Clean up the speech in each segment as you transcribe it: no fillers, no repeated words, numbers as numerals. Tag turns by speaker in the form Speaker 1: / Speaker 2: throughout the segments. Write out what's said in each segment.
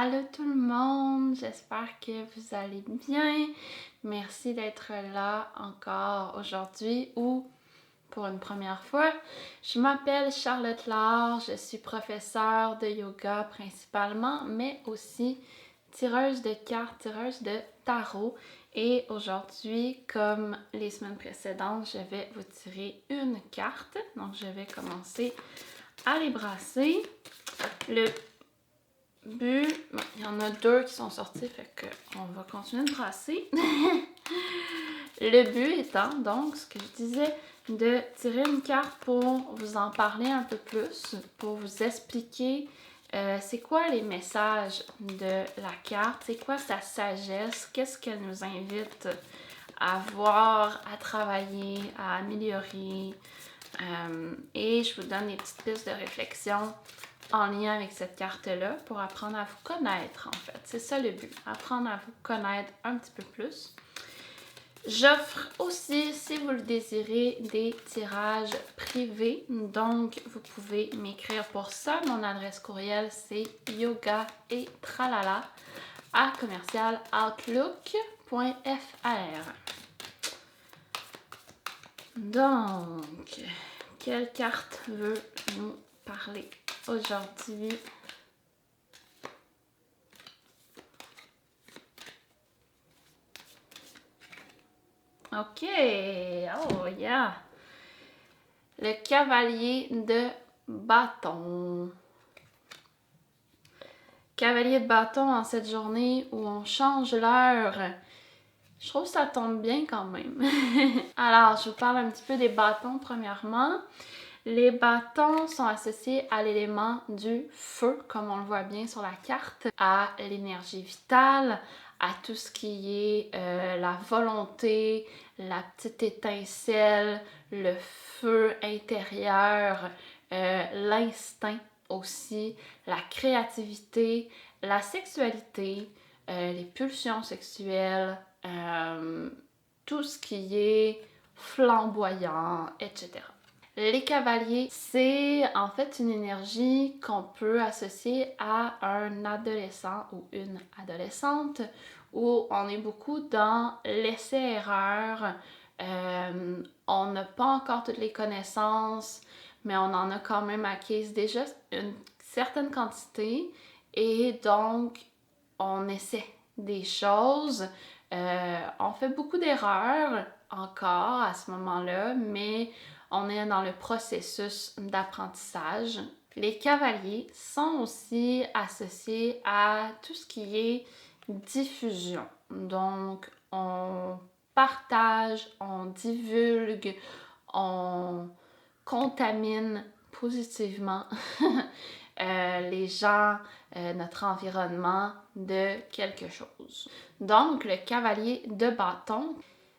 Speaker 1: Allô tout le monde, j'espère que vous allez bien. Merci d'être là encore aujourd'hui ou pour une première fois. Je m'appelle Charlotte Laure, je suis professeure de yoga principalement, mais aussi tireuse de cartes, tireuse de tarot. Et aujourd'hui, comme les semaines précédentes, je vais vous tirer une carte. Donc je vais commencer à les brasser. Le but, bon, il y en a deux qui sont sortis, fait que on va continuer de brasser. Le but étant donc, ce que je disais, de tirer une carte pour vous en parler un peu plus, pour vous expliquer c'est quoi les messages de la carte, c'est quoi sa sagesse, qu'est-ce qu'elle nous invite à voir, à travailler, à améliorer. Et je vous donne des petites pistes de réflexion en lien avec cette carte-là pour apprendre à vous connaître, en fait. C'est ça le but, apprendre à vous connaître un petit peu plus. J'offre aussi, si vous le désirez, des tirages privés. Donc, vous pouvez m'écrire pour ça. Mon adresse courriel, c'est yoga et tralala à commercialoutlook.fr. Donc, quelle carte veut nous parler aujourd'hui? Ok, oh yeah! Le cavalier de bâton. Cavalier de bâton en cette journée où on change l'heure. Je trouve que ça tombe bien quand même. Alors, je vous parle un petit peu des bâtons premièrement. Les bâtons sont associés à l'élément du feu, comme on le voit bien sur la carte, à l'énergie vitale, à tout ce qui est la volonté, la petite étincelle, le feu intérieur, l'instinct aussi, la créativité, la sexualité, les pulsions sexuelles, tout ce qui est flamboyant, etc. Les cavaliers, c'est en fait une énergie qu'on peut associer à un adolescent ou une adolescente où on est beaucoup dans l'essai-erreur. On n'a pas encore toutes les connaissances, mais on en a quand même acquises déjà une certaine quantité et donc on essaie des choses. On fait beaucoup d'erreurs encore à ce moment-là, mais on est dans le processus d'apprentissage. Les cavaliers sont aussi associés à tout ce qui est diffusion. Donc, on partage, on divulgue, on contamine positivement les gens, notre environnement de quelque chose. Donc, le cavalier de bâton,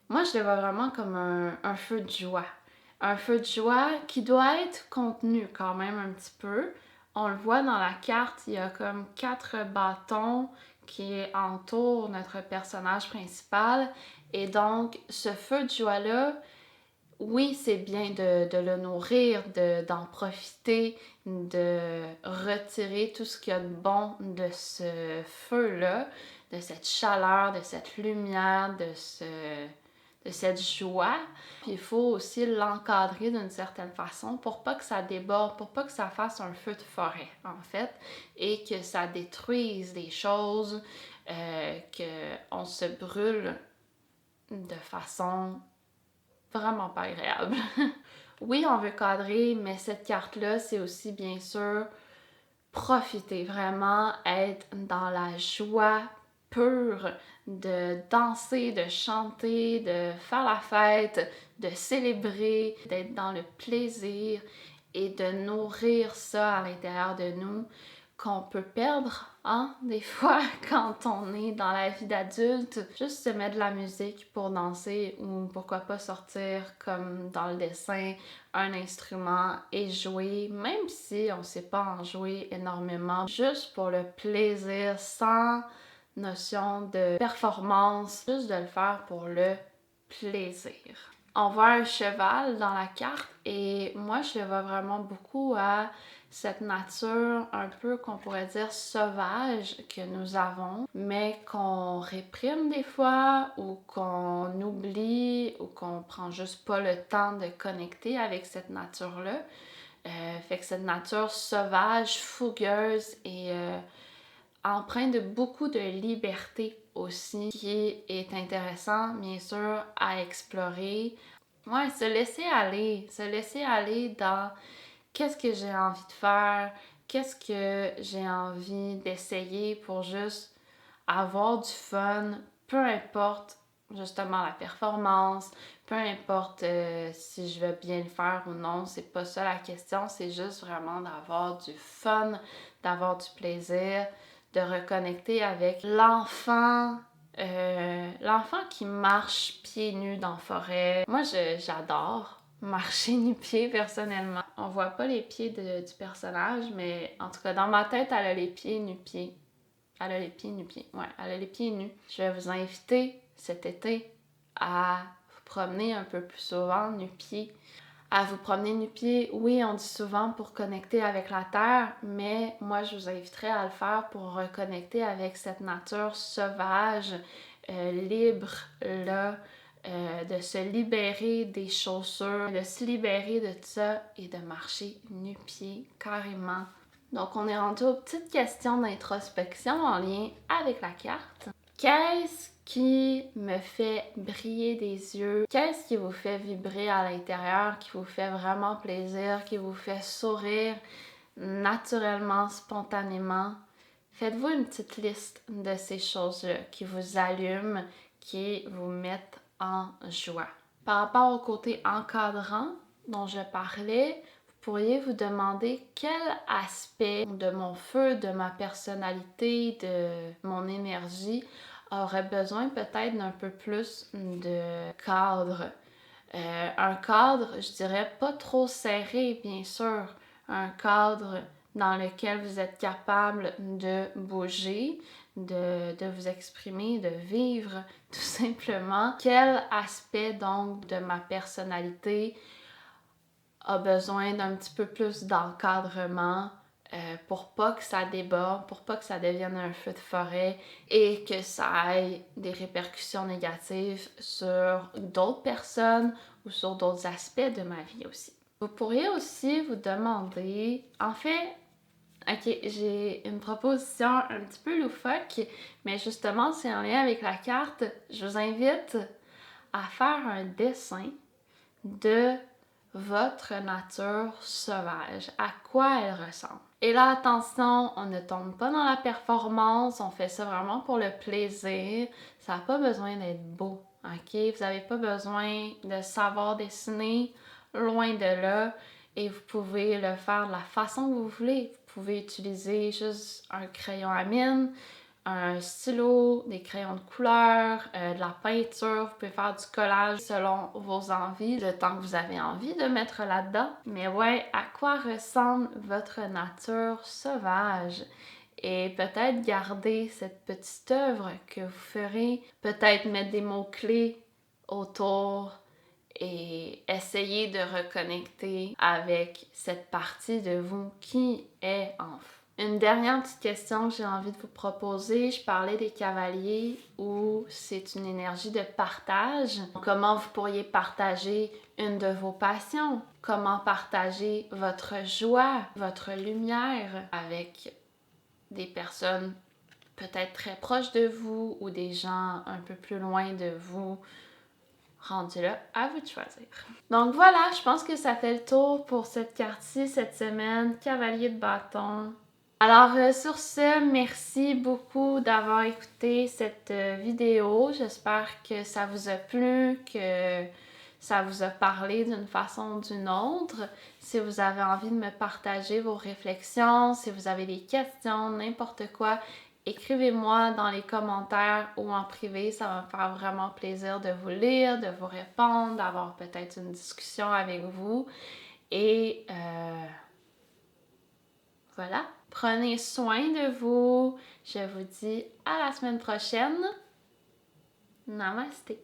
Speaker 1: moi je le vois vraiment comme un feu de joie. Un feu de joie qui doit être contenu quand même un petit peu. On le voit dans la carte, il y a comme 4 bâtons qui entourent notre personnage principal. Et donc, ce feu de joie-là, oui, c'est bien de le nourrir, d'en profiter, de retirer tout ce qu'il y a de bon de ce feu-là, de cette chaleur, de cette lumière, de cette joie. Puis il faut aussi l'encadrer d'une certaine façon pour pas que ça déborde, pour pas que ça fasse un feu de forêt, en fait, et que ça détruise des choses, qu'on se brûle de façon vraiment pas agréable. Oui, on veut cadrer, mais cette carte-là, c'est aussi bien sûr profiter, vraiment être dans la joie pure de danser, de chanter, de faire la fête, de célébrer, d'être dans le plaisir et de nourrir ça à l'intérieur de nous qu'on peut perdre, hein, des fois, quand on est dans la vie d'adulte. Juste se mettre de la musique pour danser ou pourquoi pas sortir, comme dans le dessin, un instrument et jouer, même si on sait pas en jouer énormément, juste pour le plaisir, sans notion de performance, juste de le faire pour le plaisir. On voit un cheval dans la carte et moi je le vois vraiment beaucoup à cette nature un peu qu'on pourrait dire sauvage que nous avons, mais qu'on réprime des fois ou qu'on oublie ou qu'on prend juste pas le temps de connecter avec cette nature-là. Fait que cette nature sauvage, fougueuse et empreinte de beaucoup de liberté aussi, qui est intéressant, bien sûr, à explorer. Ouais, se laisser aller dans qu'est-ce que j'ai envie de faire, qu'est-ce que j'ai envie d'essayer pour juste avoir du fun, peu importe justement la performance, peu importe si je vais bien le faire ou non, c'est pas ça la question, c'est juste vraiment d'avoir du fun, d'avoir du plaisir, de reconnecter avec l'enfant qui marche pieds nus dans la forêt. Moi, j'adore marcher nu-pieds personnellement. On voit pas les pieds du personnage, mais en tout cas, dans ma tête, elle a les pieds nu-pieds. Elle a les pieds nu-pieds. Ouais, elle a les pieds nus. Je vais vous inviter cet été à vous promener un peu plus souvent nu-pieds. À vous promener nu-pieds, oui, on dit souvent pour connecter avec la terre, mais moi, je vous inviterais à le faire pour reconnecter avec cette nature sauvage, libre, là, de se libérer des chaussures, de se libérer de tout ça et de marcher nu-pieds carrément. Donc, on est rendu aux petites questions d'introspection en lien avec la carte. Qu'est-ce qui me fait briller des yeux? Qu'est-ce qui vous fait vibrer à l'intérieur, qui vous fait vraiment plaisir, qui vous fait sourire naturellement, spontanément? Faites-vous une petite liste de ces choses-là qui vous allument, qui vous mettent en joie. Par rapport au côté encadrant dont je parlais, vous pourriez vous demander quel aspect de mon feu, de ma personnalité, de mon énergie aurait besoin peut-être d'un peu plus de cadre. Un cadre, je dirais, pas trop serré, bien sûr. Un cadre dans lequel vous êtes capable de bouger, de vous exprimer, de vivre, tout simplement. Quel aspect, donc, de ma personnalité a besoin d'un petit peu plus d'encadrement pour pas que ça déborde, pour pas que ça devienne un feu de forêt et que ça ait des répercussions négatives sur d'autres personnes ou sur d'autres aspects de ma vie aussi. Vous pourriez aussi vous demander, en fait, ok, j'ai une proposition un petit peu loufoque, mais justement, c'est en lien avec la carte. Je vous invite à faire un dessin de votre nature sauvage, à quoi elle ressemble. Et là, attention, on ne tombe pas dans la performance, on fait ça vraiment pour le plaisir. Ça n'a pas besoin d'être beau, ok? Vous n'avez pas besoin de savoir dessiner, loin de là. Et vous pouvez le faire de la façon que vous voulez. Vous pouvez utiliser juste un crayon à mine, un stylo, des crayons de couleur, de la peinture, vous pouvez faire du collage selon vos envies, le temps que vous avez envie de mettre là-dedans. Mais ouais, à quoi ressemble votre nature sauvage? Et peut-être garder cette petite œuvre que vous ferez, peut-être mettre des mots-clés autour et essayer de reconnecter avec cette partie de vous qui est en vous. Une dernière petite question que j'ai envie de vous proposer, je parlais des cavaliers où c'est une énergie de partage. Comment vous pourriez partager une de vos passions? Comment partager votre joie, votre lumière avec des personnes peut-être très proches de vous ou des gens un peu plus loin de vous? Rendu là, à vous de choisir. Donc voilà, je pense que ça fait le tour pour cette carte-ci cette semaine, Cavalier de bâton. Alors sur ce, merci beaucoup d'avoir écouté cette vidéo. J'espère que ça vous a plu, que ça vous a parlé d'une façon ou d'une autre. Si vous avez envie de me partager vos réflexions, si vous avez des questions, n'importe quoi, écrivez-moi dans les commentaires ou en privé, ça va me faire vraiment plaisir de vous lire, de vous répondre, d'avoir peut-être une discussion avec vous. Et voilà, prenez soin de vous. Je vous dis à la semaine prochaine. Namasté.